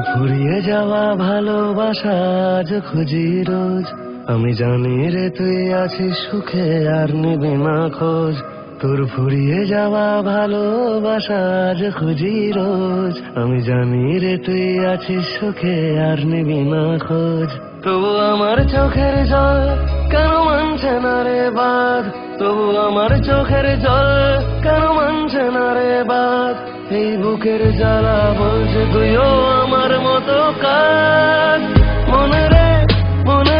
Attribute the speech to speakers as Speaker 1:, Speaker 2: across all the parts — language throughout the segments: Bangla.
Speaker 1: ফুরিয়ে যাওয়া ভালোবাসা আজ খুঁজি রোজ। আমি জানি রে তুই আছিস সুখে আর নিবি না খোঁজ। তোর ফুরিয়ে যাওয়া ভালোবাসা আজ খুঁজি রোজ। আমি জানি রে তুই আছিস সুখে আর নিবি না খোঁজ। তবু আমার চোখের জল কেন মানছে না রে বাঁধ। তবু আমার চোখের জল কেন মানছে না রে বাঁধ। এই বুকের জ্বালা বলছে তুইও আমার মতো কাঁদ। মনে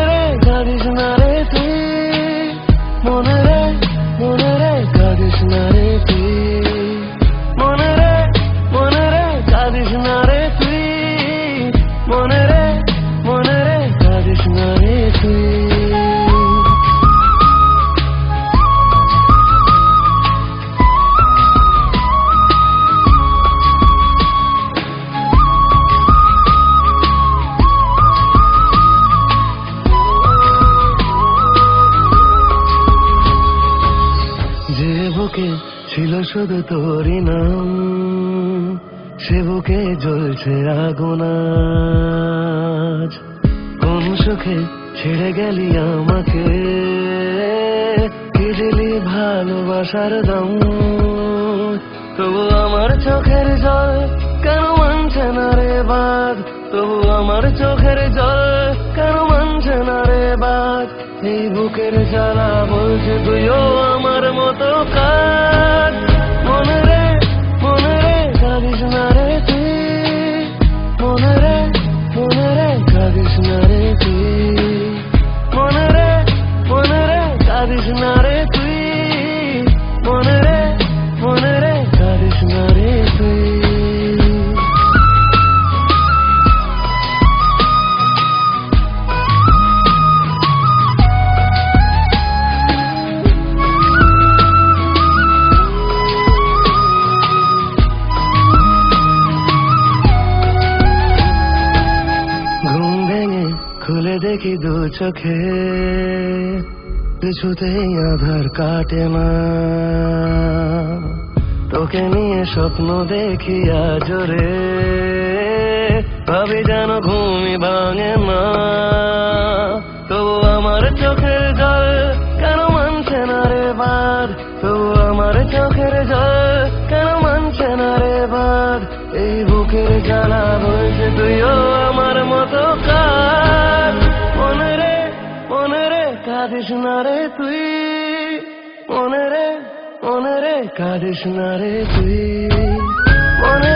Speaker 1: রে কাঁদিস না রে তুই। মনে রে কাঁদিস না রে তুই। মনে রে কাঁদিস না রে তুই। মনে রে কাঁদিস না রে তুই। ছিল শুধু তোরই নাম, সে বুকে জ্বলছে আগুন আজ। কোন সুখে ছেড়ে গেলি আমাকে, কি দিলি ভালোবাসার দাম। তবু আমার চোখের জল কেন মানছে না রে বাঁধ। তবু আমার চোখের জল কেন মানছে না রে বাঁধ। এই বুকের জ্বালা বলছে তুইও আমার মতো কাঁদ। মনে রে কাঁদিস না রে তুই। মনে রে কাঁদিস না রে তুই। মনে রে কাঁদিস না রে তুই। মনে রে কাঁদিস না রে তুই। খুলে দেখি দু চোখে, কিছুতেই আধার কাটে না। তোকে নিয়ে স্বপ্ন দেখি আজ রে, ভাবি যেন ঘুমই ভাঙে না। তবু আমার চোখের জল কেন মানছে না রে বাঁধ। তবু আমার চোখের জল কেন মানছে না রে বাঁধ। এই বুকের জ্বালা বলছে তুইও আমার মতো কাঁদ। মনে রে কাঁদিস না রে তুই। মনে রে কাঁদিস না রে তুই। মনে